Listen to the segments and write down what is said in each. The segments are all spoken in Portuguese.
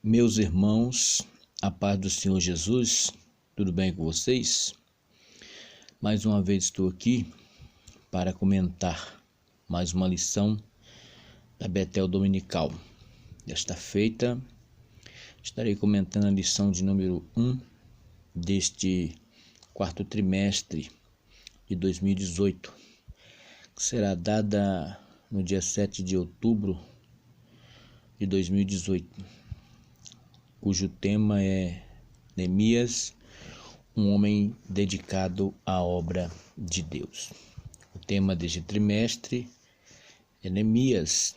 Meus irmãos, a paz do Senhor Jesus, tudo bem com vocês? Mais uma vez estou aqui para comentar mais uma lição da Betel Dominical. Desta feita, estarei comentando a lição de número 1 deste quarto trimestre de 2018, que será dada no dia 7 de outubro de 2018. Cujo tema é Neemias, um homem dedicado à obra de Deus. O tema deste trimestre é Neemias,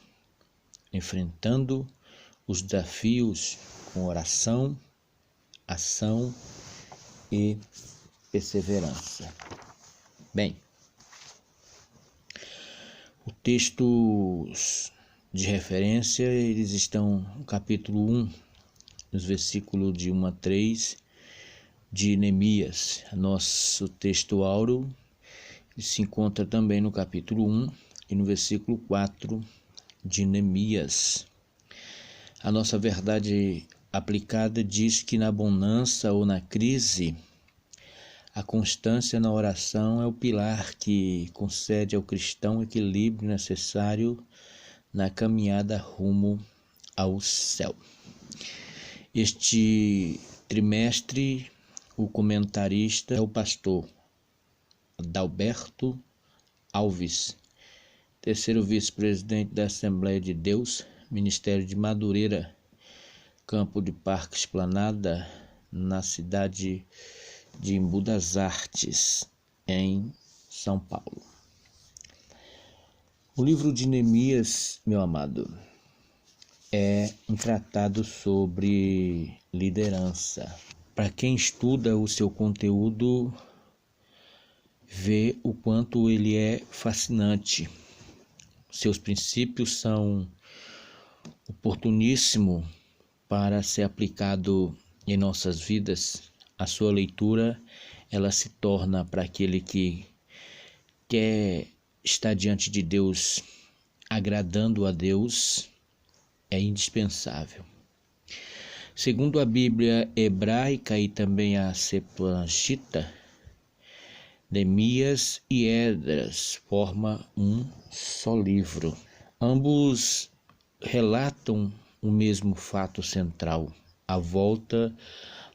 enfrentando os desafios com oração, ação e perseverança. Bem, os textos de referência, eles estão no capítulo 1, nos versículos de 1 a 3 de Neemias. Nosso texto áureo se encontra também no capítulo 1 e no versículo 4 de Neemias. A nossa verdade aplicada diz que na bonança ou na crise, a constância na oração é o pilar que concede ao cristão o equilíbrio necessário na caminhada rumo ao céu. Este trimestre, o comentarista é o pastor Adalberto Alves, terceiro vice-presidente da Assembleia de Deus, Ministério de Madureira, Campo de Parque Esplanada, na cidade de Embu das Artes, em São Paulo. O livro de Neemias, meu amado, é um tratado sobre liderança. Para quem estuda o seu conteúdo, vê o quanto ele é fascinante. Seus princípios são oportuníssimos para ser aplicado em nossas vidas. A sua leitura, ela se torna para aquele que quer estar diante de Deus, agradando a Deus, é indispensável. Segundo a Bíblia hebraica e também a Septuaginta, Neemias e Esdras formam um só livro. Ambos relatam o mesmo fato central, a volta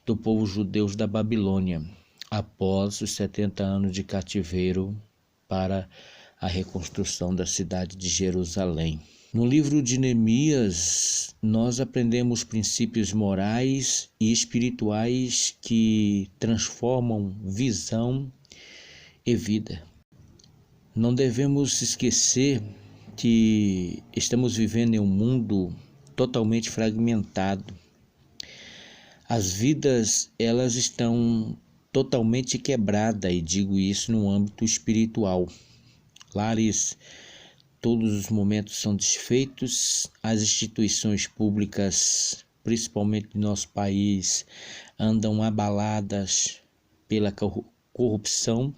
do povo judeu da Babilônia, após os 70 anos de cativeiro para a reconstrução da cidade de Jerusalém. No livro de Neemias, nós aprendemos princípios morais e espirituais que transformam visão e vida. Não devemos esquecer que estamos vivendo em um mundo totalmente fragmentado. As vidas, elas estão totalmente quebradas, e digo isso no âmbito espiritual. Lares, todos os momentos são desfeitos, as instituições públicas, principalmente no nosso país, andam abaladas pela corrupção.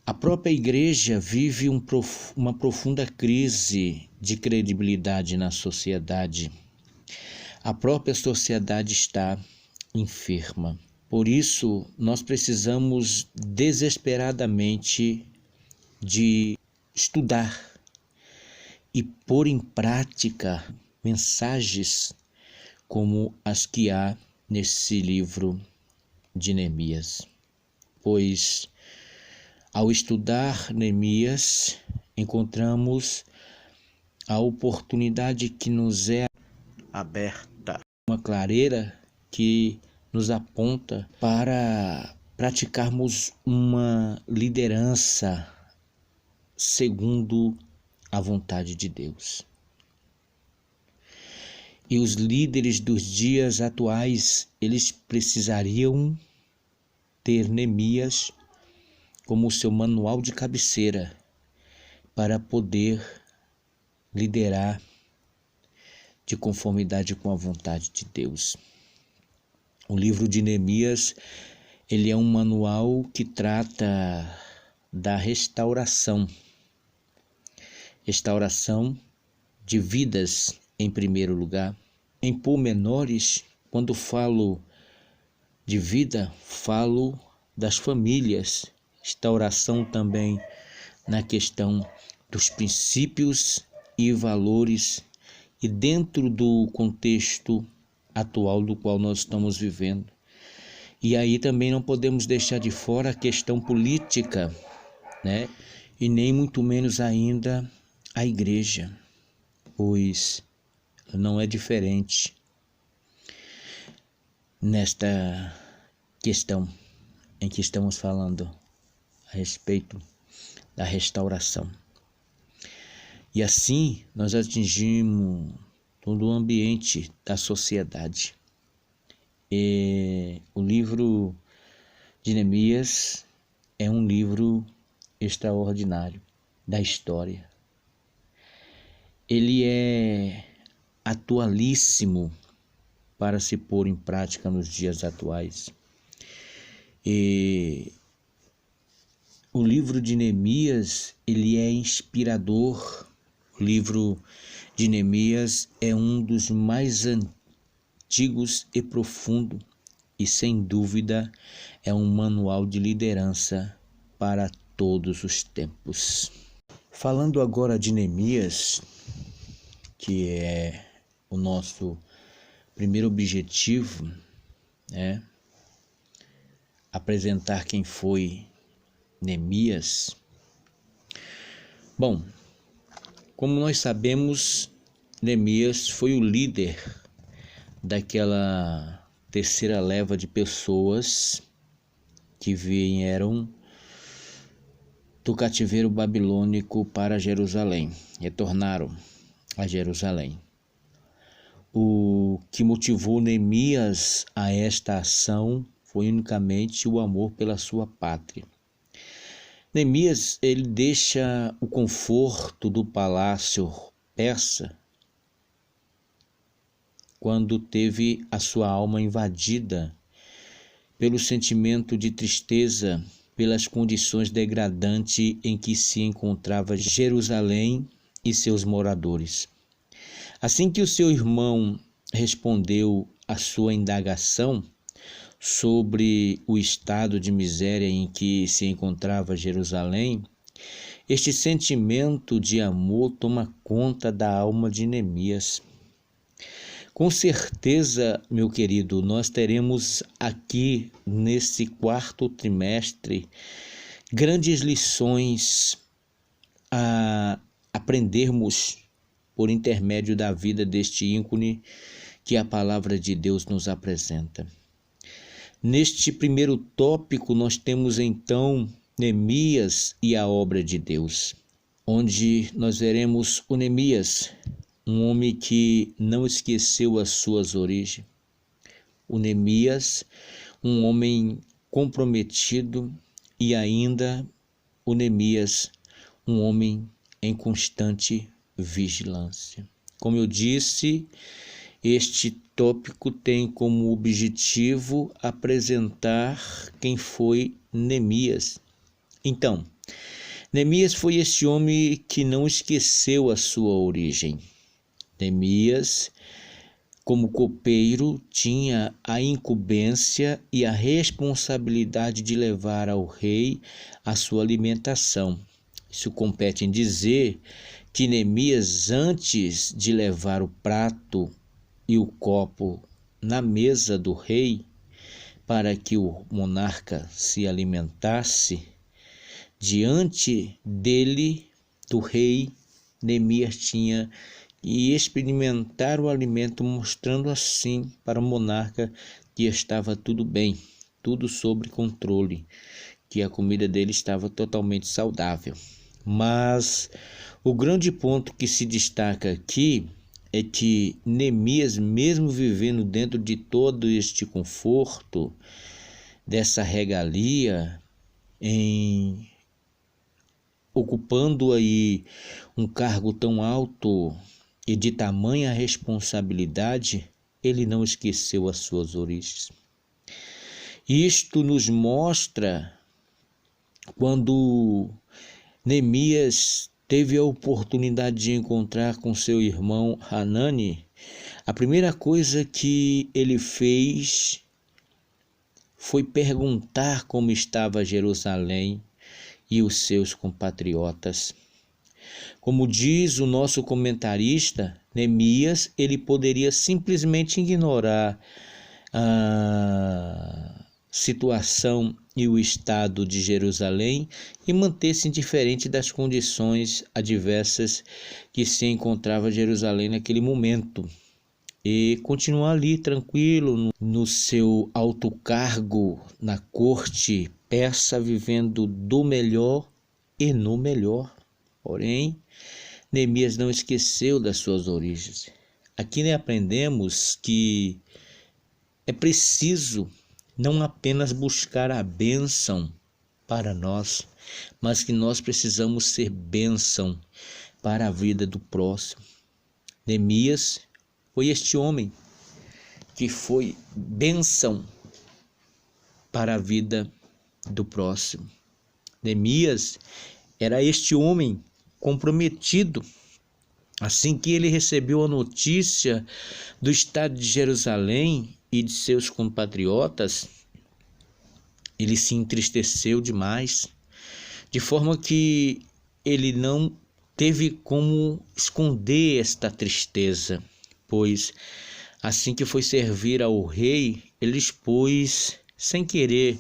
A própria igreja vive uma profunda crise de credibilidade na sociedade. A própria sociedade está enferma. Por isso, nós precisamos desesperadamente de estudar e pôr em prática mensagens como as que há nesse livro de Neemias. Pois, ao estudar Neemias, encontramos a oportunidade que nos é aberta, uma clareira que nos aponta para praticarmos uma liderança segundo a vontade de Deus. E os líderes dos dias atuais, eles precisariam ter Neemias como seu manual de cabeceira para poder liderar de conformidade com a vontade de Deus. O livro de Neemias, ele é um manual que trata da restauração de vidas em primeiro lugar, em pormenores, quando falo de vida, falo das famílias, restauração também na questão dos princípios e valores e dentro do contexto atual do qual nós estamos vivendo. E aí também não podemos deixar de fora a questão política, né? E nem muito menos ainda a igreja, pois não é diferente nesta questão em que estamos falando a respeito da restauração. E assim nós atingimos todo o ambiente da sociedade. E o livro de Neemias é um livro extraordinário da história. Ele é atualíssimo para se pôr em prática nos dias atuais. E o livro de Neemias, ele é inspirador. O livro de Neemias é um dos mais antigos e profundo e, sem dúvida, é um manual de liderança para todos os tempos. Falando agora de Neemias, que é o nosso primeiro objetivo, né? Apresentar quem foi Neemias. Bom, como nós sabemos, Neemias foi o líder daquela terceira leva de pessoas que vieram do cativeiro babilônico para Jerusalém, retornaram a Jerusalém. O que motivou Neemias a esta ação foi unicamente o amor pela sua pátria. Neemias, ele deixa o conforto do palácio persa quando teve a sua alma invadida pelo sentimento de tristeza pelas condições degradantes em que se encontrava Jerusalém e seus moradores. Assim que o seu irmão respondeu à sua indagação sobre o estado de miséria em que se encontrava Jerusalém, este sentimento de amor toma conta da alma de Neemias. Com certeza, meu querido, nós teremos aqui nesse quarto trimestre grandes lições a aprendermos por intermédio da vida deste ícone que a palavra de Deus nos apresenta. Neste primeiro tópico, nós temos então Neemias e a obra de Deus, onde nós veremos o Neemias, um homem que não esqueceu as suas origens. O Neemias, um homem comprometido, e ainda o Neemias, um homem em constante vigilância. Como eu disse, este tópico tem como objetivo apresentar quem foi Neemias. Então, Neemias foi esse homem que não esqueceu a sua origem. Neemias, como copeiro, tinha a incumbência e a responsabilidade de levar ao rei a sua alimentação. Isso compete em dizer que Neemias, antes de levar o prato e o copo na mesa do rei, para que o monarca se alimentasse, diante dele, do rei, Neemias tinha que experimentar o alimento, mostrando assim para o monarca que estava tudo bem, tudo sob controle, que a comida dele estava totalmente saudável. Mas o grande ponto que se destaca aqui é que Neemias, mesmo vivendo dentro de todo este conforto, dessa regalia, ocupando aí um cargo tão alto e de tamanha responsabilidade, ele não esqueceu as suas origens. Isto nos mostra quando Neemias teve a oportunidade de encontrar com seu irmão Hanani, A primeira coisa que ele fez foi perguntar como estava Jerusalém e os seus compatriotas. Como diz o nosso comentarista, Neemias, ele poderia simplesmente ignorar a situação e o estado de Jerusalém e manter-se indiferente das condições adversas que se encontrava Jerusalém naquele momento. E continuar ali tranquilo no seu alto cargo na corte persa, vivendo do melhor e no melhor. Porém, Neemias não esqueceu das suas origens. Aqui aprendemos que é preciso não apenas buscar a bênção para nós, mas que nós precisamos ser bênção para a vida do próximo. Neemias foi este homem que foi bênção para a vida do próximo. Neemias era este homem comprometido. Assim que ele recebeu a notícia do estado de Jerusalém e de seus compatriotas, ele se entristeceu demais, de forma que ele não teve como esconder esta tristeza, pois assim que foi servir ao rei, ele expôs sem querer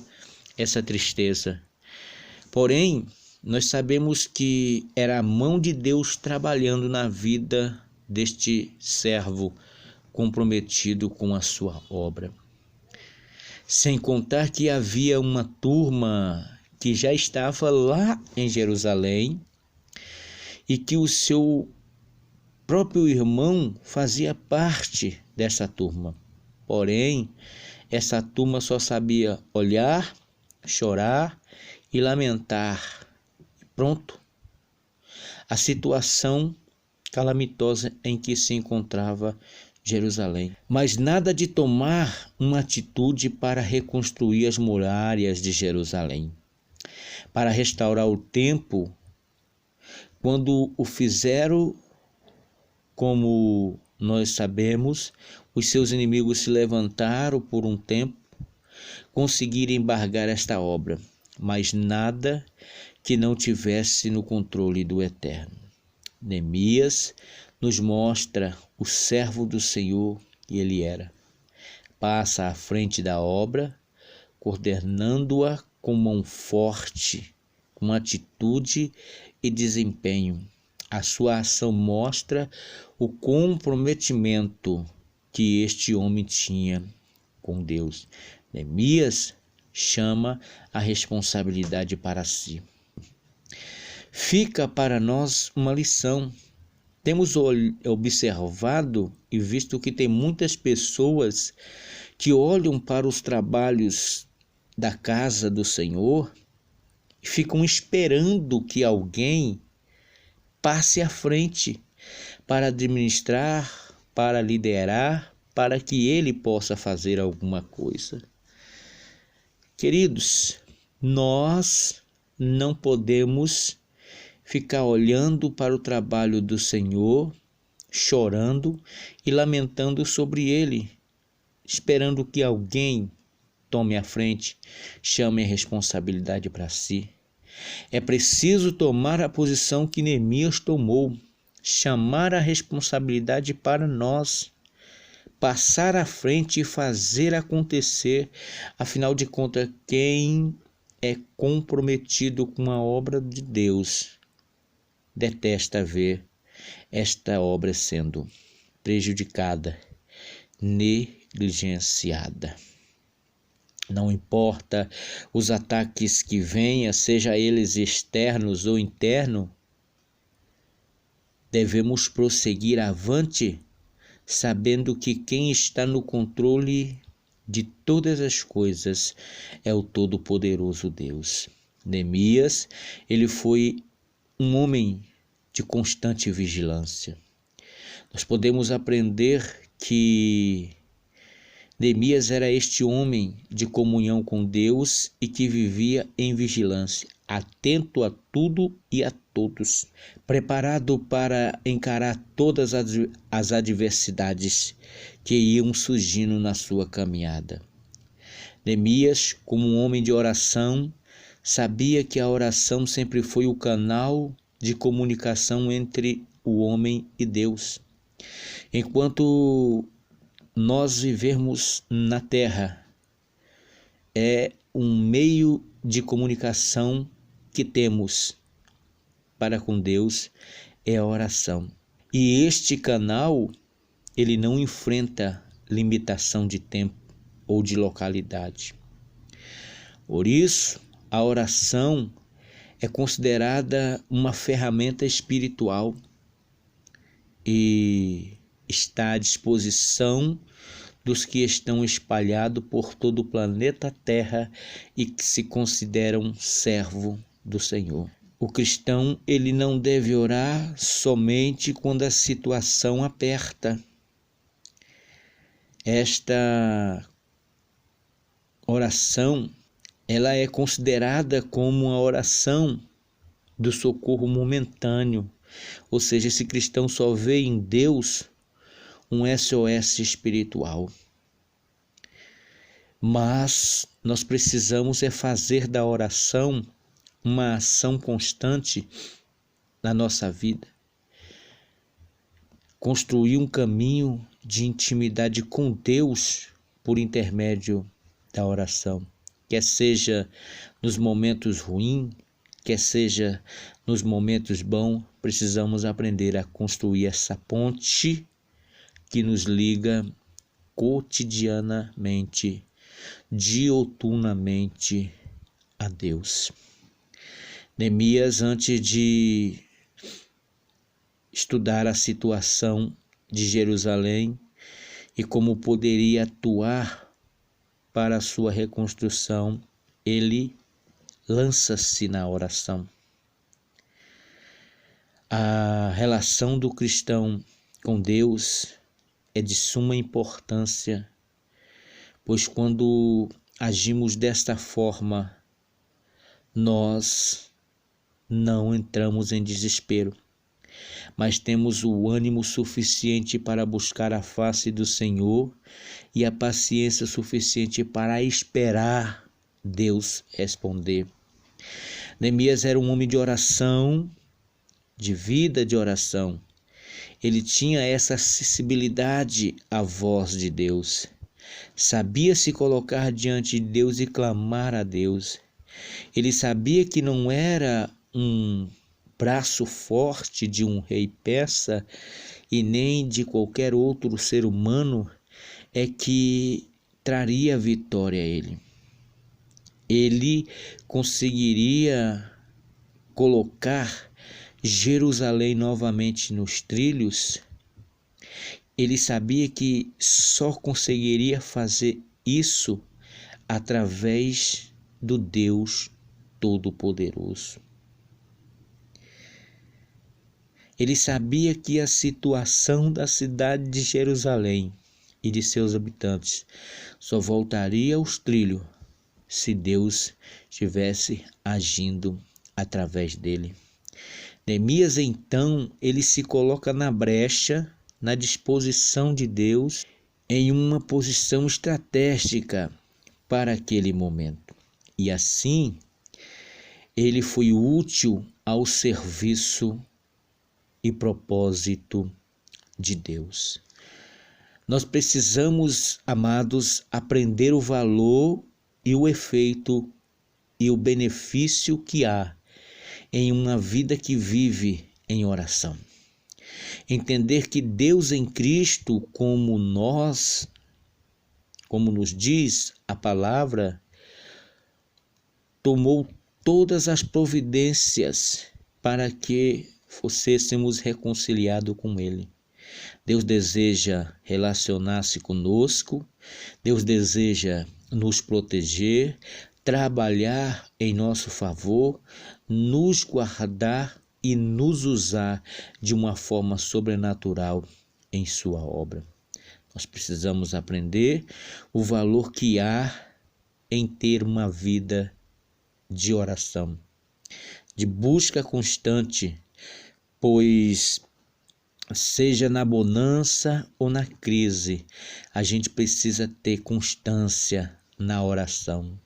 essa tristeza. Porém, nós sabemos que era a mão de Deus trabalhando na vida deste servo comprometido com a sua obra. Sem contar que havia uma turma que já estava lá em Jerusalém e que o seu próprio irmão fazia parte dessa turma. Porém, essa turma só sabia olhar, chorar e lamentar. Pronto. A situação calamitosa em que se encontrava Jerusalém. Mas nada de tomar uma atitude para reconstruir as muralhas de Jerusalém, para restaurar o templo. Quando o fizeram, como nós sabemos, os seus inimigos se levantaram por um tempo, conseguiram embargar esta obra, mas nada que não tivesse no controle do Eterno. Neemias nos mostra o servo do Senhor que ele era. Passa à frente da obra, coordenando-a com mão forte, com atitude e desempenho. A sua ação mostra o comprometimento que este homem tinha com Deus. Neemias chama a responsabilidade para si. Fica para nós uma lição. Temos observado e visto que tem muitas pessoas que olham para os trabalhos da casa do Senhor e ficam esperando que alguém passe à frente para administrar, para liderar, para que ele possa fazer alguma coisa. Queridos, nós não podemos ficar olhando para o trabalho do Senhor, chorando e lamentando sobre ele, esperando que alguém tome a frente, chame a responsabilidade para si. É preciso tomar a posição que Neemias tomou, chamar a responsabilidade para nós, passar à frente e fazer acontecer. Afinal de contas, quem é comprometido com a obra de Deus detesta ver esta obra sendo prejudicada, negligenciada. Não importa os ataques que venham, seja eles externos ou internos, devemos prosseguir avante, sabendo que quem está no controle de todas as coisas é o Todo-Poderoso Deus. Neemias, ele foi um homem de constante vigilância. Nós podemos aprender que Neemias era este homem de comunhão com Deus e que vivia em vigilância, atento a tudo e a todos, preparado para encarar todas as adversidades que iam surgindo na sua caminhada. Neemias, como um homem de oração, sabia que a oração sempre foi o canal de comunicação entre o homem e Deus. Enquanto nós vivermos na terra, é um meio de comunicação que temos para com Deus, é a oração. E este canal, ele não enfrenta limitação de tempo ou de localidade. Por isso, a oração é considerada uma ferramenta espiritual e está à disposição dos que estão espalhados por todo o planeta Terra e que se consideram servo do Senhor. O cristão, ele não deve orar somente quando a situação aperta. Esta oração, ela é considerada como uma oração do socorro momentâneo. Ou seja, esse cristão só vê em Deus um SOS espiritual. Mas nós precisamos fazer da oração uma ação constante na nossa vida. Construir um caminho de intimidade com Deus por intermédio da oração. Quer seja nos momentos ruins, quer seja nos momentos bons, precisamos aprender a construir essa ponte que nos liga cotidianamente, diuturnamente a Deus. Neemias, antes de estudar a situação de Jerusalém e como poderia atuar para a sua reconstrução, ele lança-se na oração. A relação do cristão com Deus é de suma importância, pois quando agimos desta forma, nós não entramos em desespero, mas temos o ânimo suficiente para buscar a face do Senhor e a paciência suficiente para esperar Deus responder. Neemias era um homem de oração, de vida de oração. Ele tinha essa acessibilidade à voz de Deus. Sabia se colocar diante de Deus e clamar a Deus. Ele sabia que não era um braço forte de um rei persa e nem de qualquer outro ser humano que traria vitória a ele. Ele conseguiria colocar Jerusalém novamente nos trilhos. Ele sabia que só conseguiria fazer isso através do Deus Todo-Poderoso. Ele sabia que a situação da cidade de Jerusalém e de seus habitantes só voltaria aos trilhos se Deus estivesse agindo através dele. Neemias, então, ele se coloca na brecha, na disposição de Deus, em uma posição estratégica para aquele momento. E assim, ele foi útil ao serviço e propósito de Deus. Nós precisamos, amados, aprender o valor e o efeito e o benefício que há em uma vida que vive em oração. Entender que Deus em Cristo, como nos diz a palavra, tomou todas as providências para que fôssemos reconciliados com Ele. Deus deseja relacionar-se conosco, Deus deseja nos proteger, trabalhar em nosso favor, nos guardar e nos usar de uma forma sobrenatural em sua obra. Nós precisamos aprender o valor que há em ter uma vida de oração, de busca constante, pois seja na bonança ou na crise, a gente precisa ter constância na oração.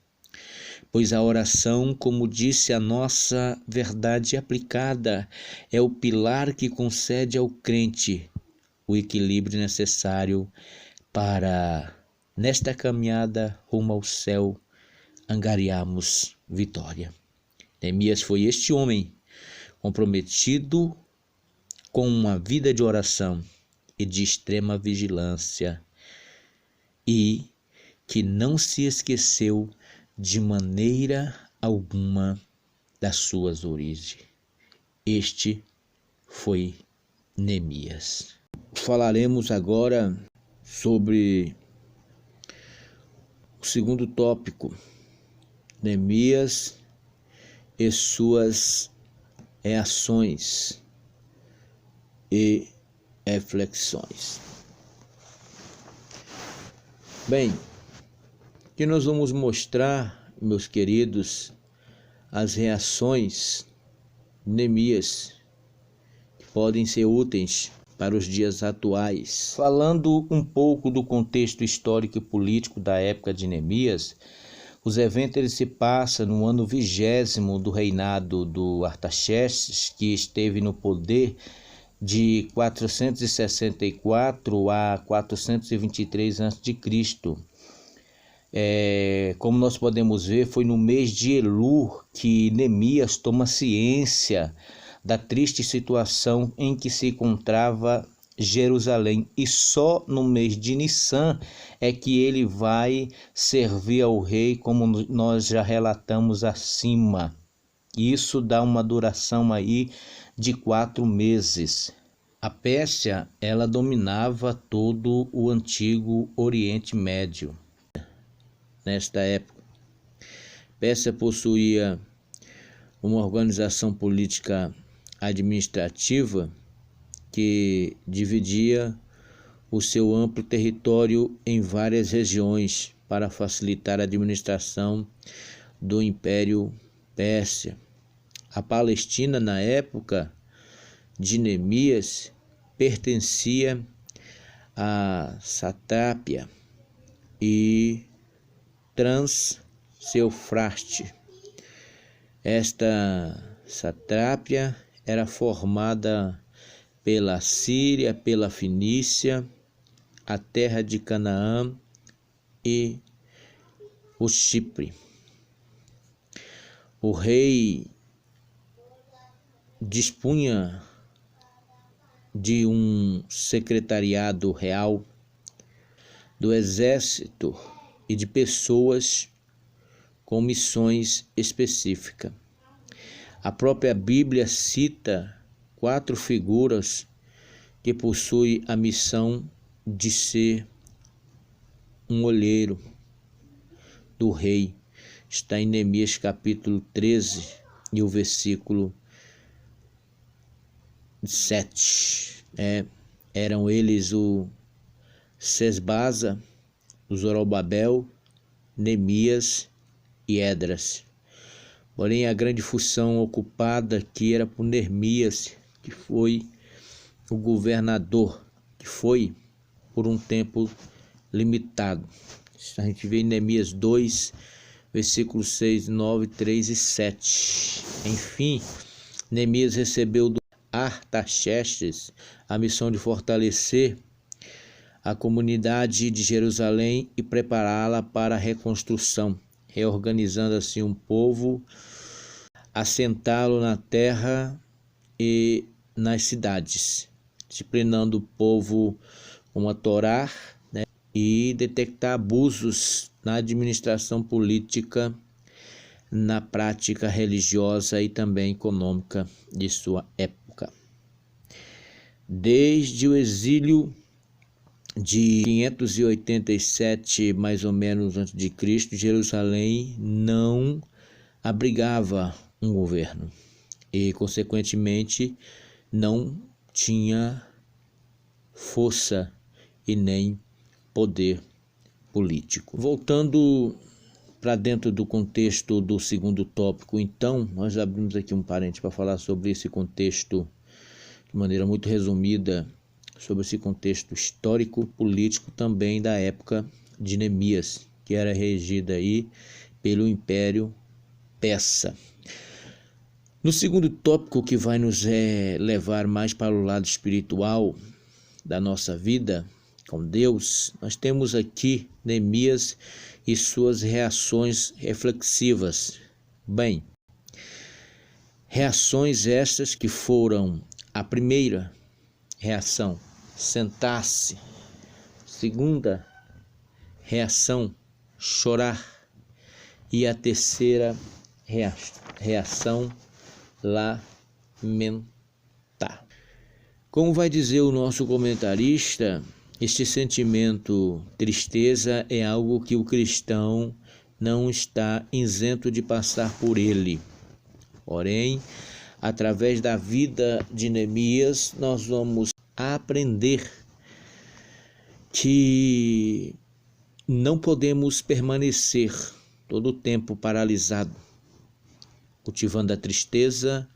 Pois a oração, como disse a nossa verdade aplicada, é o pilar que concede ao crente o equilíbrio necessário para, nesta caminhada rumo ao céu, angariarmos vitória. Neemias foi este homem comprometido com uma vida de oração e de extrema vigilância e que não se esqueceu de maneira alguma das suas origens. Este foi Neemias. Falaremos agora sobre o segundo tópico, Neemias e suas reações e reflexões. Bem, aqui nós vamos mostrar, meus queridos, as reações de Neemias que podem ser úteis para os dias atuais. Falando um pouco do contexto histórico e político da época de Neemias, os eventos eles se passam no ano 20º do reinado do Artaxerxes, que esteve no poder de 464 a 423 a.C. Como nós podemos ver, foi no mês de Elul que Neemias toma ciência da triste situação em que se encontrava Jerusalém, e só no mês de Nissan é que ele vai servir ao rei, como nós já relatamos acima. Isso dá uma duração aí de 4 meses. A Pérsia, ela dominava todo o antigo Oriente Médio. Nesta época, Pérsia possuía uma organização política administrativa que dividia o seu amplo território em várias regiões para facilitar a administração do Império Pérsia. A Palestina, na época de Neemias, pertencia à Satápia e Trans-Eufrates. Esta Satápia era formada pela Síria, pela Fenícia, a terra de Canaã e o Chipre. O rei dispunha de um secretariado real, do exército e de pessoas com missões específicas. A própria Bíblia cita 4 figuras que possuem a missão de ser um olheiro do rei. Está em Neemias capítulo 13 e o versículo 7. Eram eles o Sesbasa, o Zorobabel, Neemias e Esdras. Porém, a grande função ocupada aqui era por Neemias, que foi o governador, que foi por um tempo limitado. A gente vê em Neemias 2, versículos 6, 9, 3 e 7. Enfim, Neemias recebeu do Artaxerxes a missão de fortalecer a comunidade de Jerusalém e prepará-la para a reconstrução, reorganizando assim um povo, assentá-lo na terra e nas cidades, disciplinando o povo com a Torá, e detectar abusos na administração política, na prática religiosa e também econômica de sua época. Desde o exílio de 587 mais ou menos antes de Cristo, Jerusalém não abrigava um governo e consequentemente não tinha força e nem poder político. Voltando para dentro do contexto do segundo tópico, então, nós abrimos aqui um parênteses para falar sobre esse contexto de maneira muito resumida, sobre esse contexto histórico, político também da época de Neemias, que era regida aí pelo Império Persa. No segundo tópico, que vai nos levar mais para o lado espiritual da nossa vida com Deus, nós temos aqui Neemias e suas reações reflexivas. Bem, reações estas que foram: a primeira reação, sentar-se; segunda reação, chorar; e a terceira reação, lamentar. Como vai dizer o nosso comentarista, este sentimento tristeza é algo que o cristão não está isento de passar por ele. Porém, através da vida de Neemias, nós vamos aprender que não podemos permanecer todo o tempo paralisado, cultivando a tristeza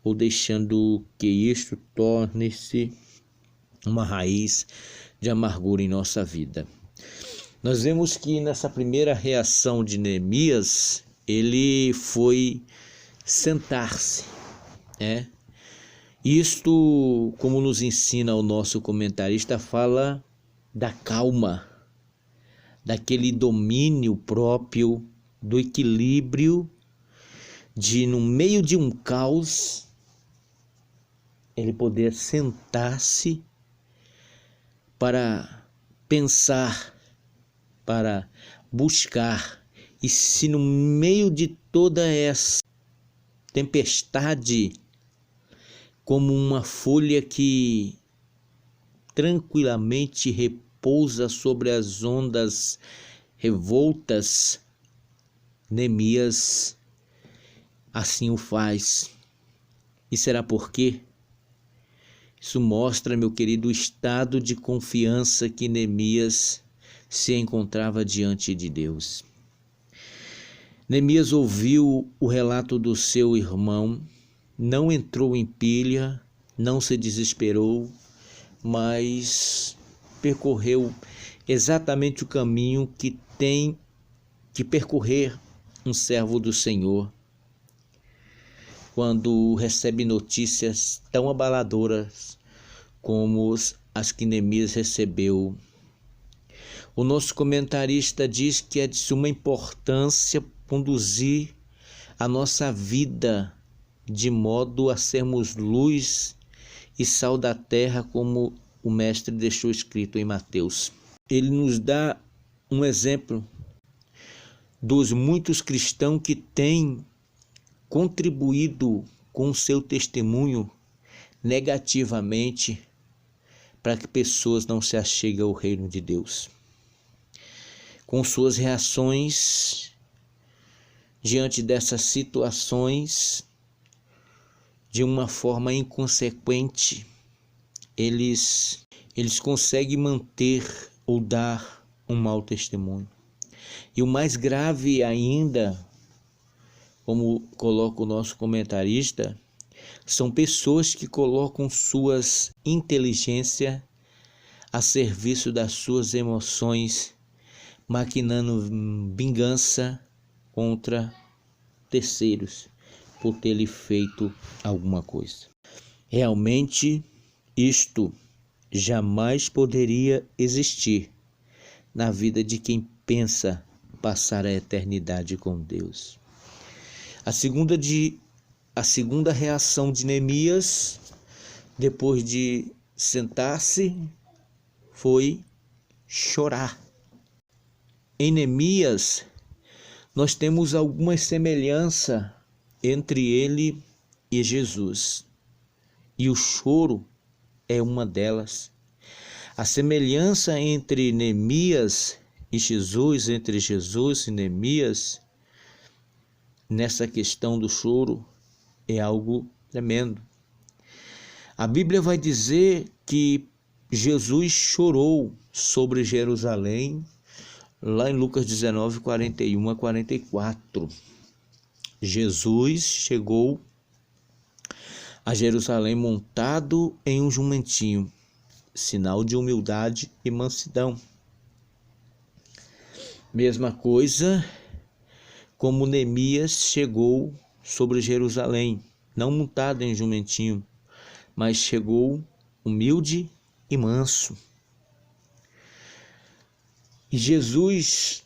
ou deixando que isto torne-se uma raiz de amargura em nossa vida. Nós vemos que nessa primeira reação de Neemias, ele foi sentar-se, Isto, como nos ensina o nosso comentarista, fala da calma, daquele domínio próprio, do equilíbrio, de no meio de um caos, ele poder sentar-se para pensar, para buscar. E se no meio de toda essa tempestade, como uma folha que tranquilamente repousa sobre as ondas revoltas, Neemias assim o faz. E será por quê? Isso mostra, meu querido, o estado de confiança que Neemias se encontrava diante de Deus. Neemias ouviu o relato do seu irmão, não entrou em pilha, não se desesperou, mas percorreu exatamente o caminho que tem que percorrer um servo do Senhor quando recebe notícias tão abaladoras como as que Neemias recebeu. O nosso comentarista diz que é de suma importância conduzir a nossa vida de modo a sermos luz e sal da terra, como o mestre deixou escrito em Mateus. Ele nos dá um exemplo dos muitos cristãos que têm contribuído com o seu testemunho negativamente para que pessoas não se acheguem ao reino de Deus. Com suas reações diante dessas situações, de uma forma inconsequente, eles conseguem manter ou dar um mau testemunho. E o mais grave ainda, como coloca o nosso comentarista, são pessoas que colocam suas inteligências a serviço das suas emoções, maquinando vingança contra terceiros por terem feito alguma coisa. Realmente, isto jamais poderia existir na vida de quem pensa passar a eternidade com Deus. A segunda reação de Neemias, depois de sentar-se, foi chorar. Em Neemias, nós temos alguma semelhança entre ele e Jesus, e o choro é uma delas. A semelhança entre Neemias e Jesus, entre Jesus e Neemias, nessa questão do choro, é algo tremendo. A Bíblia vai dizer que Jesus chorou sobre Jerusalém, lá em Lucas 19, 41 a 44. Jesus chegou a Jerusalém montado em um jumentinho, sinal de humildade e mansidão. Mesma coisa como Neemias chegou sobre Jerusalém, não montado em jumentinho, mas chegou humilde e manso. E Jesus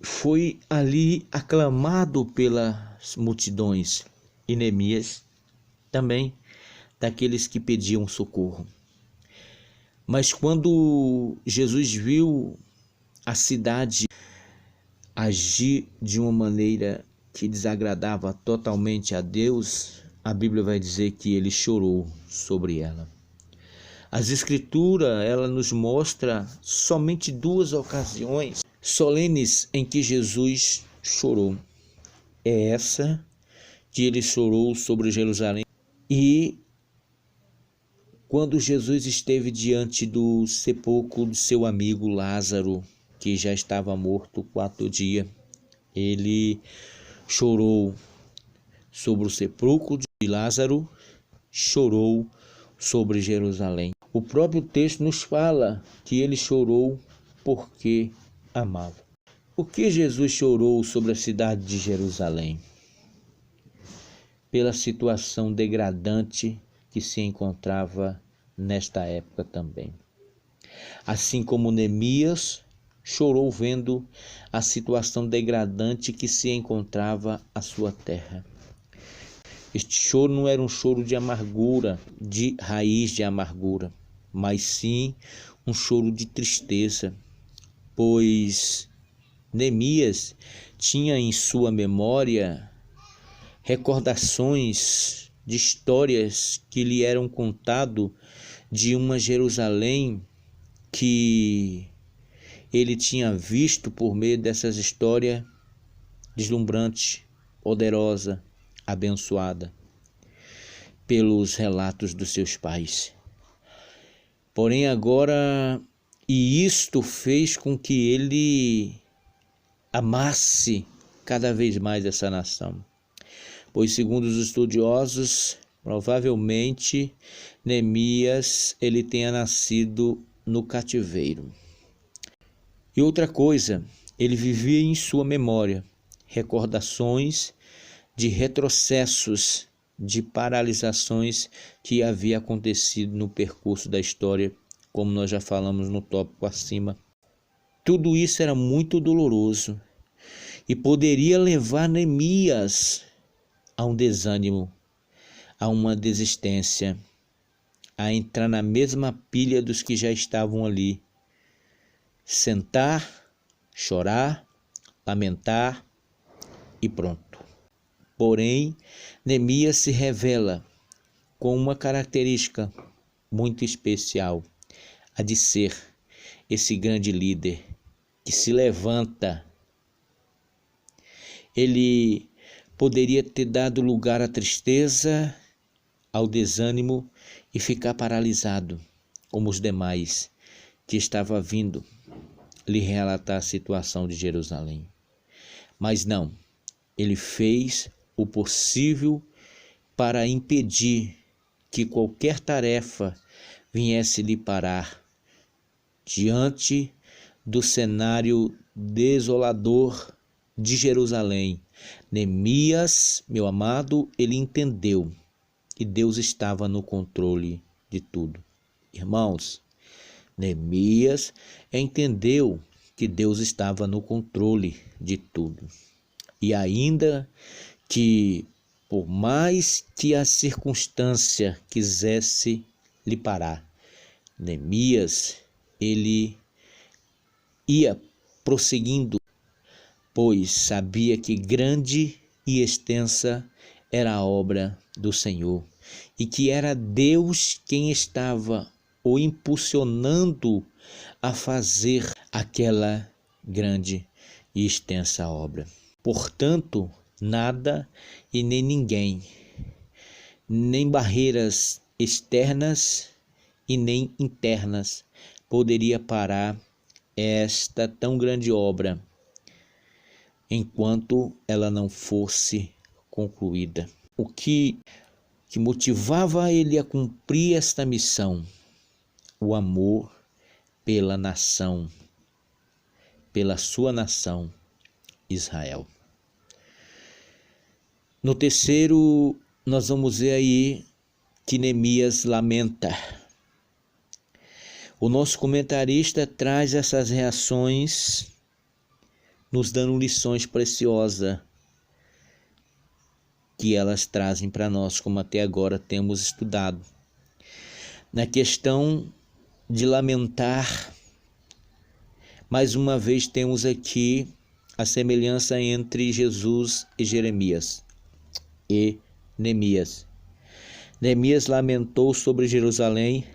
foi ali aclamado pelas multidões, e Neemias também, daqueles que pediam socorro. Mas quando Jesus viu a cidade agir de uma maneira que desagradava totalmente a Deus, a Bíblia vai dizer que ele chorou sobre ela. As Escrituras, ela nos mostra somente 2 ocasiões solenes em que Jesus chorou. É essa que ele chorou sobre Jerusalém e quando Jesus esteve diante do sepulcro de seu amigo Lázaro, que já estava morto 4 dias, ele chorou sobre o sepulcro de Lázaro, chorou sobre Jerusalém. O próprio texto nos fala que ele chorou porque amava. Por que Jesus chorou sobre a cidade de Jerusalém? Pela situação degradante que se encontrava nesta época também. Assim como Neemias chorou vendo a situação degradante que se encontrava a sua terra. Este choro não era um choro de amargura, de raiz de amargura, mas sim um choro de tristeza, pois Neemias tinha em sua memória recordações de histórias que lhe eram contado de uma Jerusalém que ele tinha visto por meio dessas histórias deslumbrante, poderosa, abençoada pelos relatos dos seus pais. Porém agora, e isto fez com que ele amasse cada vez mais essa nação. Pois segundo os estudiosos, provavelmente Neemias ele tenha nascido no cativeiro. E outra coisa, ele vivia em sua memória recordações de retrocessos, de paralisações que havia acontecido no percurso da história, como nós já falamos no tópico acima. Tudo isso era muito doloroso e poderia levar Neemias a um desânimo, a uma desistência, a entrar na mesma pilha dos que já estavam ali. Sentar, chorar, lamentar e pronto. Porém, Neemias se revela com uma característica muito especial, a de ser esse grande líder que se levanta. Ele poderia ter dado lugar à tristeza, ao desânimo e ficar paralisado, como os demais que estavam vindo lhe relatar a situação de Jerusalém. Mas não, ele fez o possível para impedir que qualquer tarefa viesse lhe parar diante do cenário desolador de Jerusalém. Neemias, meu amado, ele entendeu que Deus estava no controle de tudo. Irmãos, Neemias entendeu que Deus estava no controle de tudo. E ainda que, por mais que a circunstância quisesse lhe parar, Neemias, ele ia prosseguindo, pois sabia que grande e extensa era a obra do Senhor e que era Deus quem estava o impulsionando a fazer aquela grande e extensa obra. Portanto, nada e nem ninguém, nem barreiras externas e nem internas poderia parar esta tão grande obra enquanto ela não fosse concluída. O que motivava ele a cumprir esta missão? O amor pela nação, pela sua nação, Israel. No terceiro, nós vamos ver aí que Neemias lamenta. O nosso comentarista traz essas reações, nos dando lições preciosas que elas trazem para nós, como até agora temos estudado. Na questão de lamentar, mais uma vez temos aqui a semelhança entre Jesus e Jeremias e Neemias. Neemias lamentou sobre Jerusalém,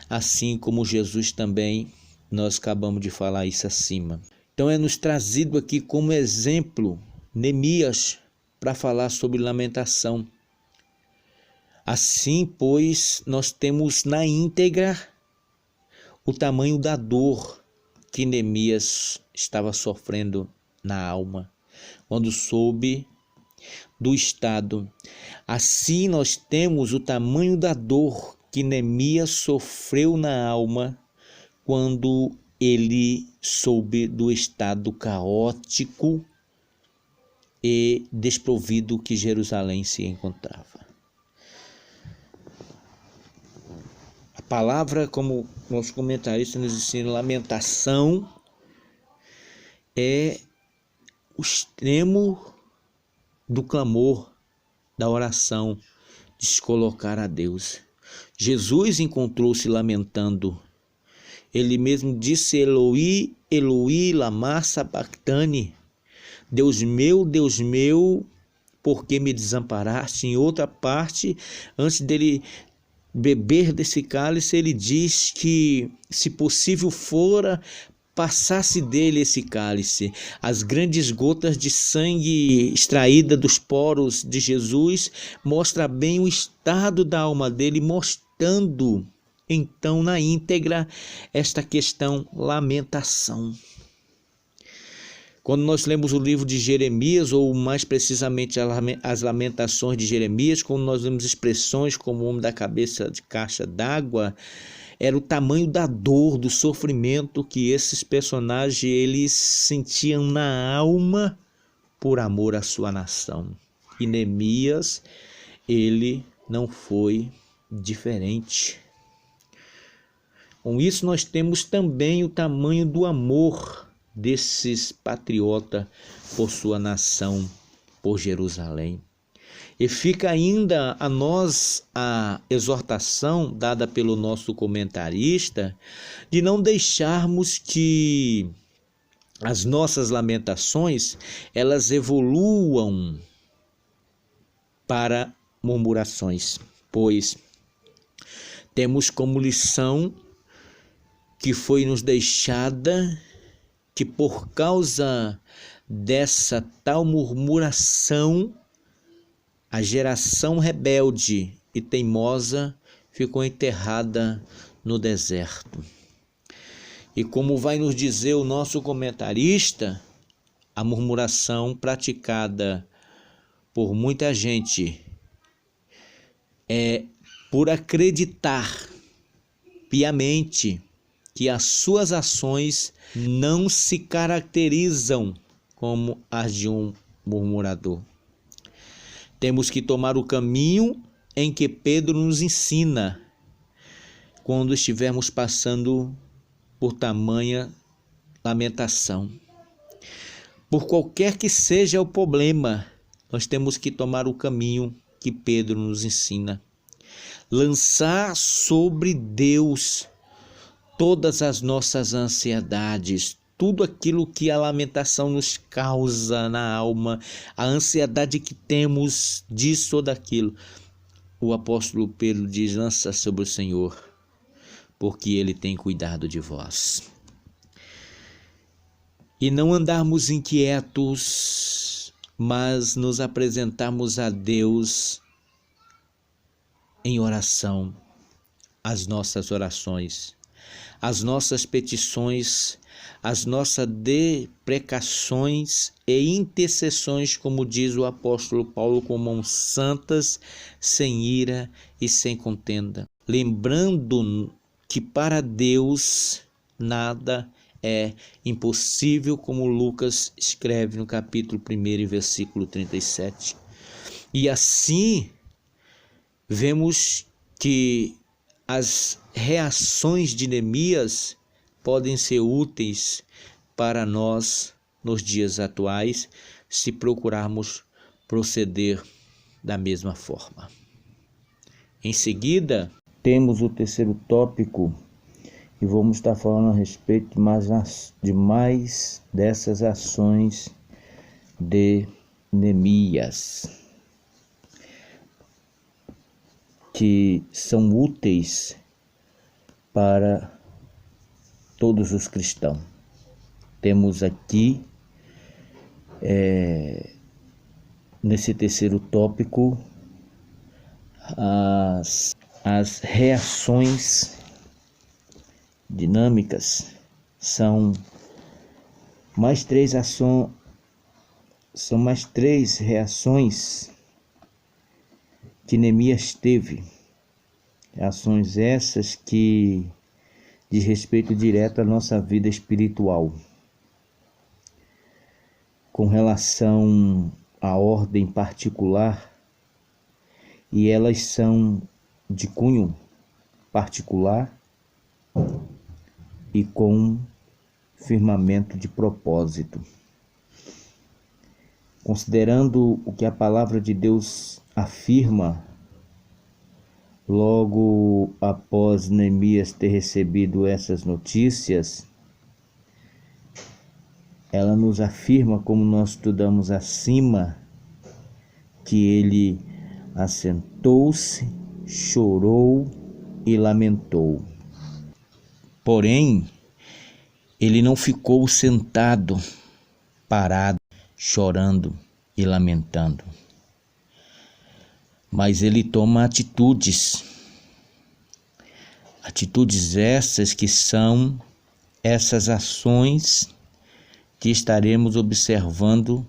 assim como Jesus também, nós acabamos de falar isso acima. Então é nos trazido aqui como exemplo Neemias para falar sobre lamentação. Assim, pois, nós temos na íntegra o tamanho da dor que Neemias estava sofrendo na alma, quando soube do estado. Assim nós temos o tamanho da dor que Neemias sofreu na alma quando ele soube do estado caótico e desprovido que Jerusalém se encontrava. A palavra, como nosso comentarista nos ensina, lamentação é o extremo do clamor, da oração, de se colocar a Deus. Jesus encontrou-se lamentando. Ele mesmo disse: Eloi, Eloi, lama sabachthani. Deus meu, por que me desamparaste? Em outra parte, antes dele beber desse cálice, ele diz que, se possível fora, passasse dele esse cálice. As grandes gotas de sangue extraída dos poros de Jesus mostra bem o estado da alma dele, mostrando então na íntegra esta questão lamentação. Quando nós lemos o livro de Jeremias, ou mais precisamente as lamentações de Jeremias, quando nós vemos expressões como o homem da cabeça de caixa d'água, era o tamanho da dor, do sofrimento que esses personagens eles sentiam na alma por amor à sua nação. E Neemias, ele não foi diferente. Com isso nós temos também o tamanho do amor desses patriotas por sua nação, por Jerusalém. E fica ainda a nós a exortação dada pelo nosso comentarista de não deixarmos que as nossas lamentações elas evoluam para murmurações, pois temos como lição que foi nos deixada que por causa dessa tal murmuração, a geração rebelde e teimosa ficou enterrada no deserto. E como vai nos dizer o nosso comentarista, a murmuração praticada por muita gente é por acreditar piamente que as suas ações não se caracterizam como as de um murmurador. Temos que tomar o caminho em que Pedro nos ensina quando estivermos passando por tamanha lamentação. Por qualquer que seja o problema, nós temos que tomar o caminho que Pedro nos ensina. Lançar sobre Deus todas as nossas ansiedades, tudo aquilo que a lamentação nos causa na alma, a ansiedade que temos disso ou daquilo. O apóstolo Pedro diz: lança sobre o Senhor, porque Ele tem cuidado de vós. E não andarmos inquietos, mas nos apresentarmos a Deus em oração, as nossas orações, as nossas petições, as nossas deprecações e intercessões, como diz o apóstolo Paulo, com mãos santas, sem ira e sem contenda. Lembrando que para Deus nada é impossível, como Lucas escreve no capítulo 1, versículo 37. E assim vemos que as reações de Neemias podem ser úteis para nós nos dias atuais, se procurarmos proceder da mesma forma. Em seguida, temos o terceiro tópico e vamos estar falando a respeito de mais dessas ações de Neemias, que são úteis para todos os cristãos. Temos aqui, nesse terceiro tópico, as reações dinâmicas. São mais três reações que Neemias teve. Ações essas que diz respeito direto à nossa vida espiritual, com relação à ordem particular, e elas são de cunho particular e com firmamento de propósito. Considerando o que a palavra de Deus afirma, logo após Neemias ter recebido essas notícias, ela nos afirma, como nós estudamos acima, que ele assentou-se, chorou e lamentou. Porém, ele não ficou sentado, parado, chorando e lamentando, mas ele toma atitudes essas que são essas ações que estaremos observando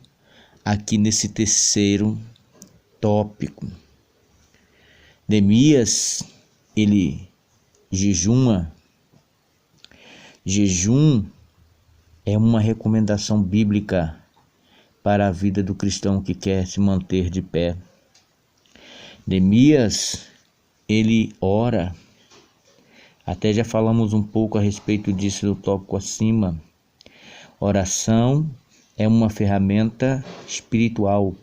aqui nesse terceiro tópico. Neemias, ele jejuma. Jejum é uma recomendação bíblica para a vida do cristão que quer se manter de pé. Neemias, ele ora. Até já falamos um pouco a respeito disso no tópico acima. Oração é uma ferramenta espiritual,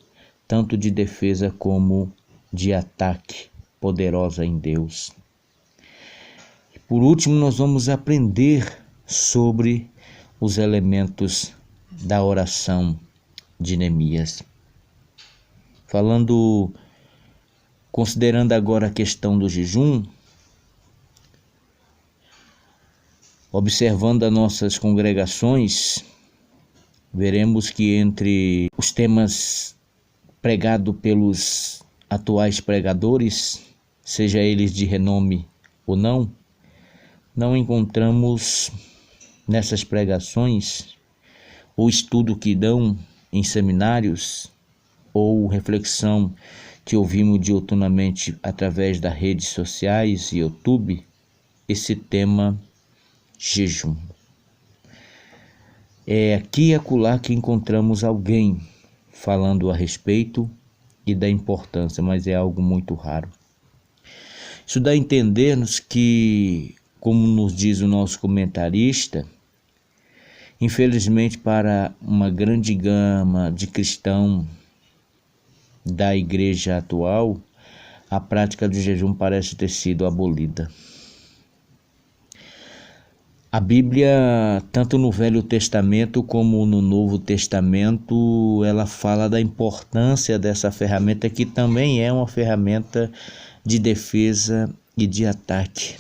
tanto de defesa como de ataque, poderosa em Deus. E por último, nós vamos aprender sobre os elementos da oração de Neemias. Considerando agora a questão do jejum, observando as nossas congregações, veremos que entre os temas pregados pelos atuais pregadores, seja eles de renome ou não encontramos nessas pregações o estudo que dão em seminários ou reflexão que ouvimos diuturnamente através das redes sociais e YouTube, esse tema jejum. É aqui e acolá que encontramos alguém falando a respeito e da importância, mas é algo muito raro. Isso dá a entender-nos que, como nos diz o nosso comentarista, infelizmente para uma grande gama de cristãos da igreja atual, a prática do jejum parece ter sido abolida. A Bíblia, tanto no Velho Testamento como no Novo Testamento, ela fala da importância dessa ferramenta, que também é uma ferramenta de defesa e de ataque.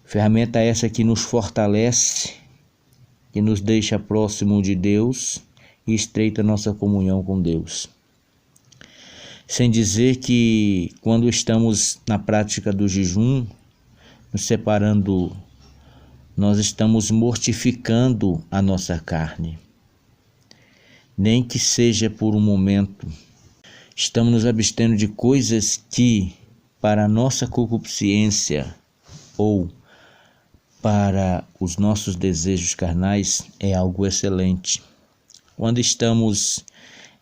Ferramenta essa que nos fortalece, que nos deixa próximo de Deus e estreita nossa comunhão com Deus. Sem dizer que quando estamos na prática do jejum, nos separando, nós estamos mortificando a nossa carne. Nem que seja por um momento. Estamos nos abstendo de coisas que, para a nossa concupiscência ou para os nossos desejos carnais, é algo excelente. Quando estamos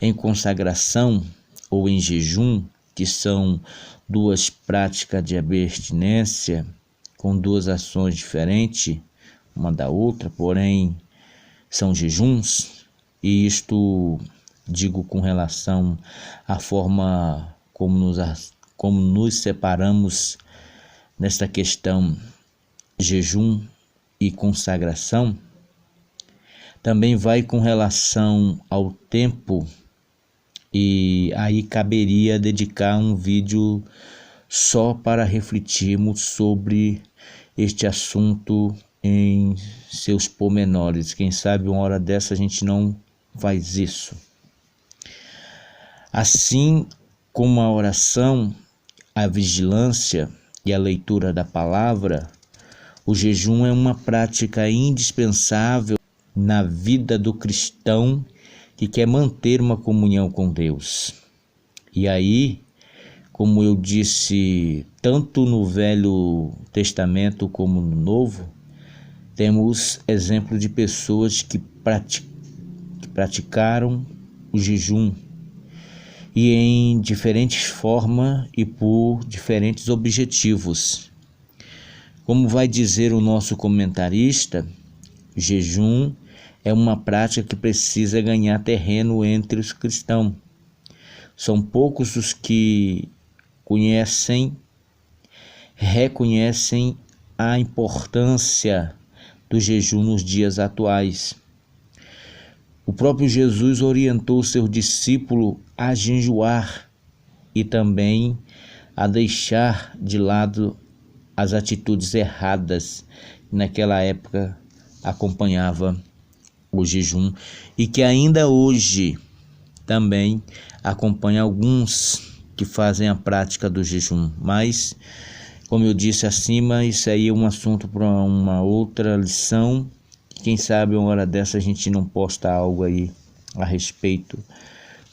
em consagração ou em jejum, que são duas práticas de abstinência, com duas ações diferentes, uma da outra, porém são jejuns, e isto digo com relação à forma como nos separamos nesta questão jejum e consagração. Também vai com relação ao tempo, e aí caberia dedicar um vídeo só para refletirmos sobre este assunto em seus pormenores. Quem sabe uma hora dessa a gente não faz isso. Assim como a oração, a vigilância e a leitura da palavra, o jejum é uma prática indispensável na vida do cristão que quer manter uma comunhão com Deus. E aí, como eu disse, tanto no Velho Testamento como no Novo, temos exemplo de pessoas que praticaram o jejum, e em diferentes formas e por diferentes objetivos. Como vai dizer o nosso comentarista, jejum é uma prática que precisa ganhar terreno entre os cristãos. São poucos os que reconhecem a importância do jejum nos dias atuais. O próprio Jesus orientou seus discípulos a jejuar e também a deixar de lado as atitudes erradas que naquela época acompanhava o jejum e que ainda hoje também acompanha alguns que fazem a prática do jejum. Mas, como eu disse acima, isso aí é um assunto para uma outra lição. Quem sabe uma hora dessa a gente não posta algo aí a respeito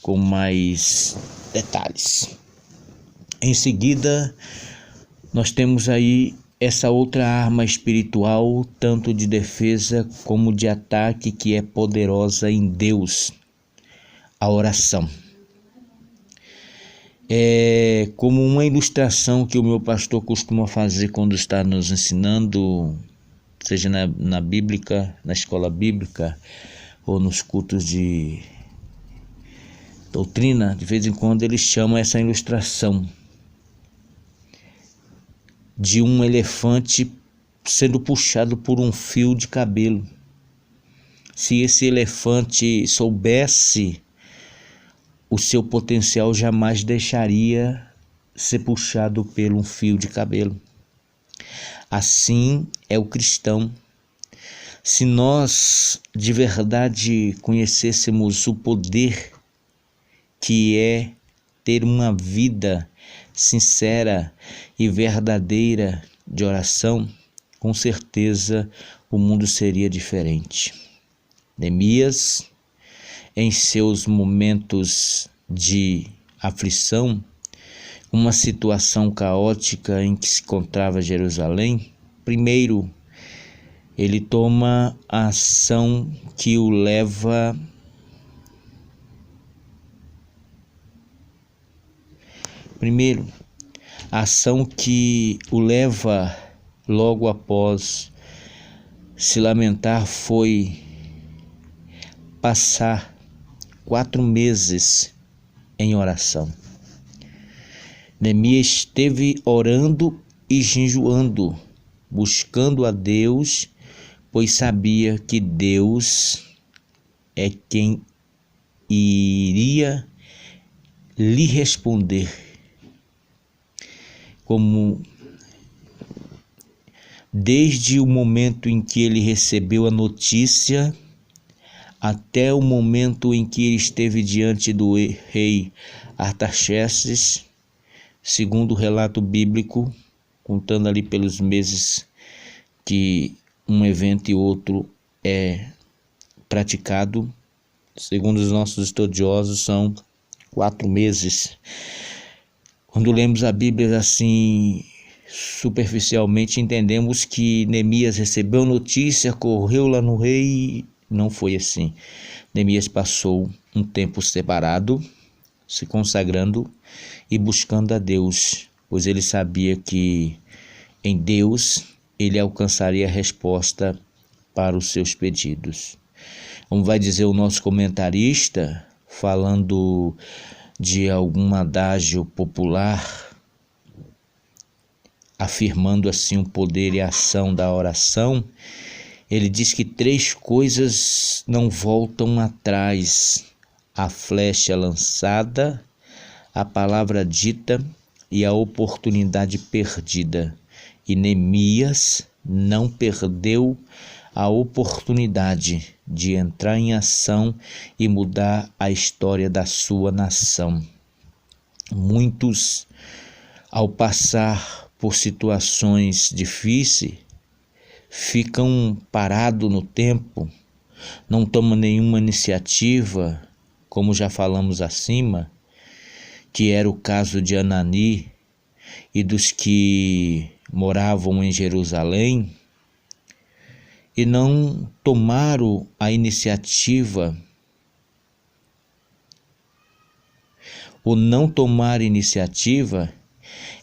com mais detalhes. Em seguida, nós temos aí essa outra arma espiritual, tanto de defesa como de ataque, que é poderosa em Deus, a oração. É como uma ilustração que o meu pastor costuma fazer quando está nos ensinando, seja na bíblica, na escola bíblica ou nos cultos de doutrina. De vez em quando ele chama essa ilustração de um elefante sendo puxado por um fio de cabelo. Se esse elefante soubesse o seu potencial, jamais deixaria ser puxado por um fio de cabelo. Assim é o cristão. Se nós de verdade conhecêssemos o poder que é ter uma vida sincera e verdadeira de oração, com certeza o mundo seria diferente. Neemias, em seus momentos de aflição, uma situação caótica em que se encontrava Jerusalém, primeiro ele toma a ação que o leva logo após se lamentar foi passar 4 meses em oração. Neemias esteve orando e jejuando, buscando a Deus, pois sabia que Deus é quem iria lhe responder. Como desde o momento em que ele recebeu a notícia, até o momento em que ele esteve diante do rei Artaxerxes, segundo o relato bíblico, contando ali pelos meses que um evento e outro é praticado. Segundo os nossos estudiosos, são 4 meses. Quando lemos a Bíblia assim, superficialmente, entendemos que Neemias recebeu notícia, correu lá no rei. Não foi assim. Neemias passou um tempo separado, se consagrando e buscando a Deus, pois ele sabia que em Deus ele alcançaria a resposta para os seus pedidos. Como vai dizer o nosso comentarista, falando de algum adágio popular, afirmando assim o poder e a ação da oração, ele diz que 3 coisas não voltam atrás: a flecha lançada, a palavra dita e a oportunidade perdida. E Neemias não perdeu a oportunidade de entrar em ação e mudar a história da sua nação. Muitos, ao passar por situações difíceis, ficam parados no tempo, não tomam nenhuma iniciativa, como já falamos acima, que era o caso de Anani e dos que moravam em Jerusalém, e não tomaram a iniciativa. O não tomar iniciativa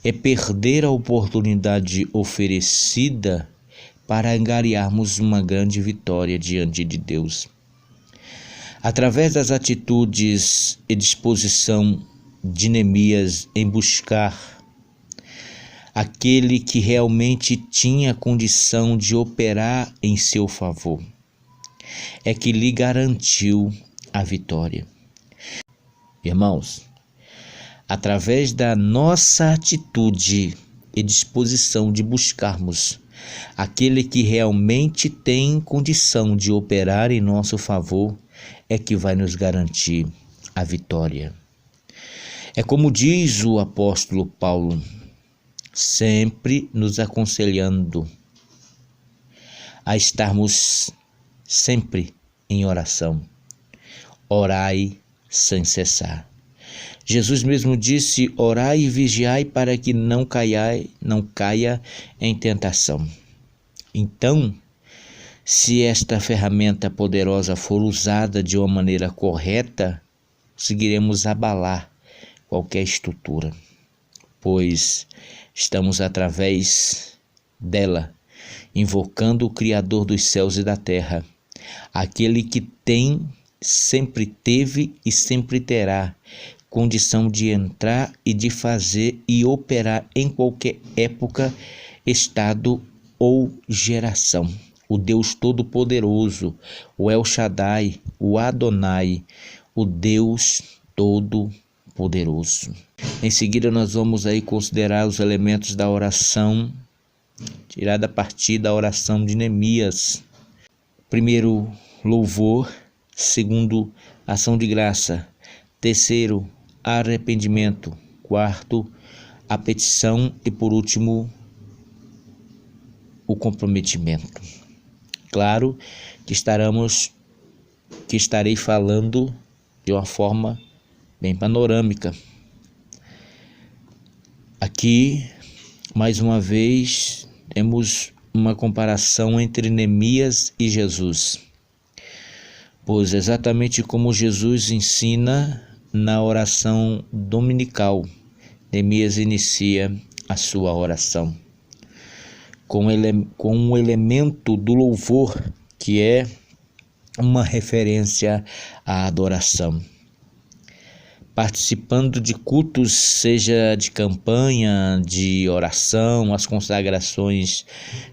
é perder a oportunidade oferecida para angariarmos uma grande vitória diante de Deus. Através das atitudes e disposição de Neemias em buscar aquele que realmente tinha condição de operar em seu favor, é que lhe garantiu a vitória. Irmãos, através da nossa atitude e disposição de buscarmos aquele que realmente tem condição de operar em nosso favor, é que vai nos garantir a vitória. É como diz o apóstolo Paulo, sempre nos aconselhando a estarmos sempre em oração. Orai sem cessar. Jesus mesmo disse: orai e vigiai para que não caia em tentação. Então, se esta ferramenta poderosa for usada de uma maneira correta, conseguiremos abalar qualquer estrutura, pois estamos através dela invocando o Criador dos céus e da terra, aquele que tem, sempre teve e sempre terá condição de entrar e de fazer e operar em qualquer época, estado ou geração. O Deus Todo-Poderoso, o El Shaddai, o Adonai, o Deus Todo-Poderoso. Em seguida nós vamos aí considerar os elementos da oração, tirada a partir da oração de Neemias. Primeiro, louvor. Segundo, ação de graça. Terceiro, arrependimento. Quarto, a petição. E por último, o comprometimento. Claro que estarei falando de uma forma bem panorâmica. Aqui, mais uma vez, temos uma comparação entre Neemias e Jesus. Pois exatamente como Jesus ensina na oração dominical, Neemias inicia a sua oração com o elemento do louvor, que é uma referência à adoração. Participando de cultos, seja de campanha, de oração, as consagrações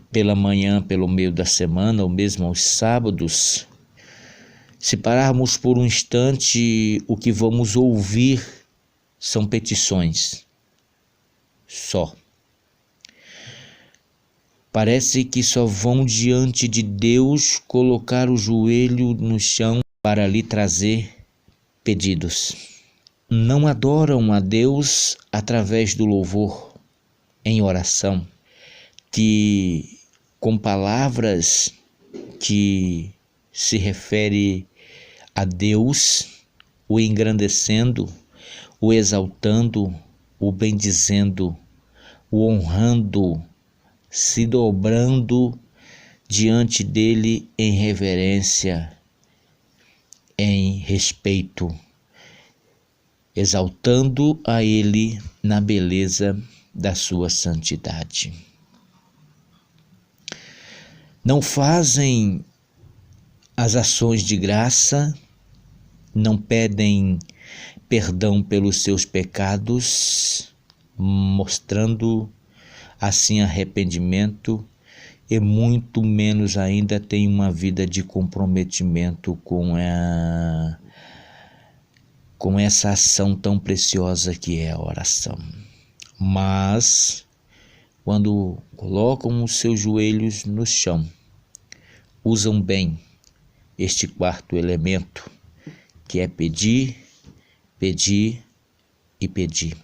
pela manhã, pelo meio da semana, ou mesmo aos sábados, se pararmos por um instante, o que vamos ouvir são petições. Só. Parece que só vão diante de Deus colocar o joelho no chão para lhe trazer pedidos. Não adoram a Deus através do louvor em oração, que com palavras que se refere a Deus, o engrandecendo, o exaltando, o bendizendo, o honrando, se dobrando diante dele em reverência, em respeito, exaltando a ele na beleza da sua santidade. Não fazem as ações de graça, não pedem perdão pelos seus pecados, mostrando assim arrependimento, e muito menos ainda tem uma vida de comprometimento com essa ação tão preciosa que é a oração. Mas, quando colocam os seus joelhos no chão, usam bem este quarto elemento, que é pedir, pedir e pedir.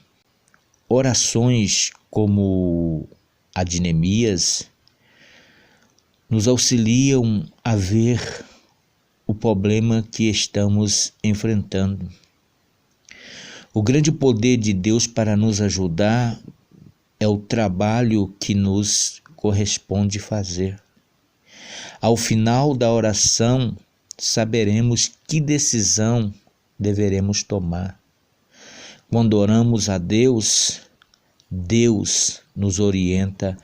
Orações como a de Neemias nos auxiliam a ver o problema que estamos enfrentando. O grande poder de Deus para nos ajudar é o trabalho que nos corresponde fazer. Ao final da oração, saberemos que decisão deveremos tomar. Quando oramos a Deus, Deus nos orienta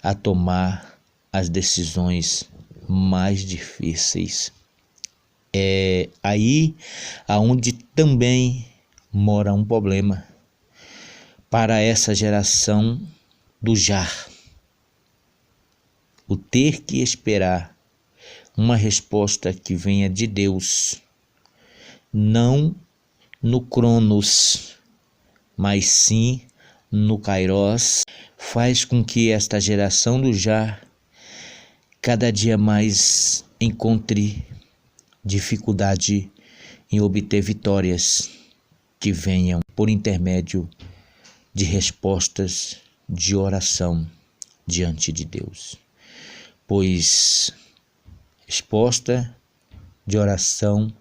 a tomar as decisões mais difíceis. É aí aonde também mora um problema para essa geração do já. O ter que esperar uma resposta que venha de Deus, não no Cronos, mas sim no Kairos, faz com que esta geração do já cada dia mais encontre dificuldade em obter vitórias que venham por intermédio de respostas de oração diante de Deus. Pois resposta de oração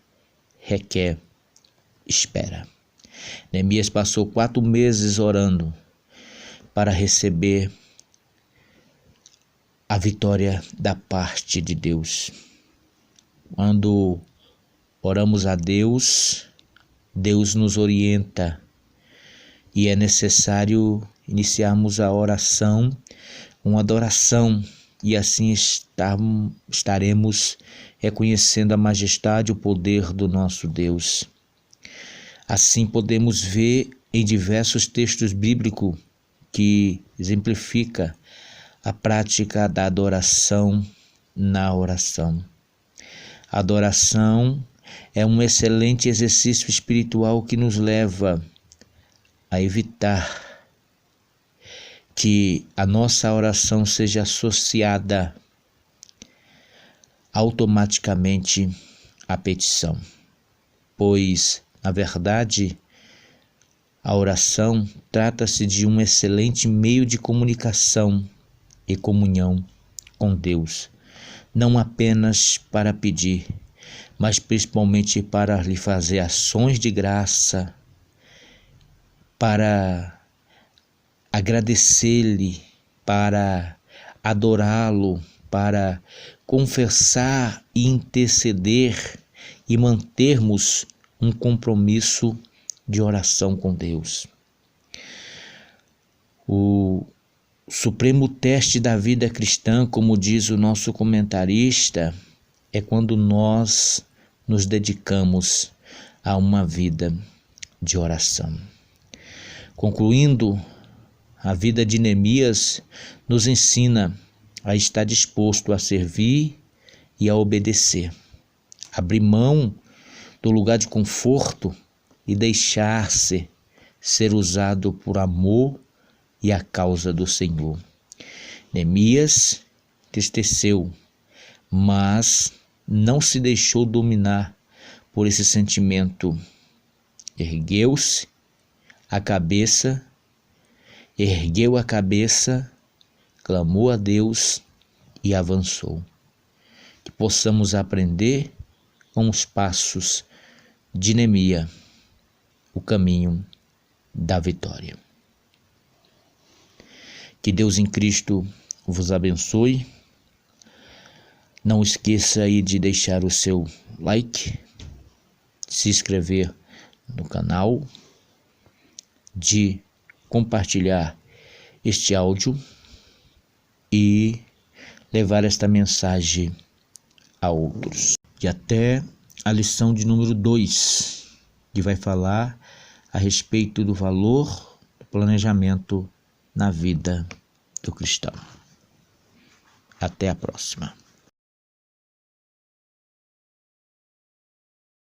requer espera. Neemias passou 4 meses orando para receber a vitória da parte de Deus. Quando oramos a Deus, Deus nos orienta e é necessário iniciarmos a oração, uma adoração, e assim estaremos reconhecendo a majestade e o poder do nosso Deus. Assim podemos ver em diversos textos bíblicos que exemplifica a prática da adoração na oração. A adoração é um excelente exercício espiritual que nos leva a evitar que a nossa oração seja associada automaticamente à petição, pois, na verdade, a oração trata-se de um excelente meio de comunicação e comunhão com Deus, não apenas para pedir, mas principalmente para lhe fazer ações de graça, para agradecer-lhe, para adorá-lo, para confessar e interceder e mantermos um compromisso de oração com Deus. O supremo teste da vida cristã, como diz o nosso comentarista, é quando nós nos dedicamos a uma vida de oração. Concluindo, a vida de Neemias nos ensina a estar disposto a servir e a obedecer, abrir mão do lugar de conforto e deixar-se ser usado por amor e a causa do Senhor. Neemias entristeceu, mas não se deixou dominar por esse sentimento, ergueu-se a cabeça, ergueu a cabeça, clamou a Deus e avançou. Que possamos aprender com os passos de Neemias, o caminho da vitória. Que Deus em Cristo vos abençoe. Não esqueça aí de deixar o seu like, se inscrever no canal, de compartilhar este áudio e levar esta mensagem a outros. E até a lição de número 2, que vai falar a respeito do valor do planejamento na vida do cristão. Até a próxima.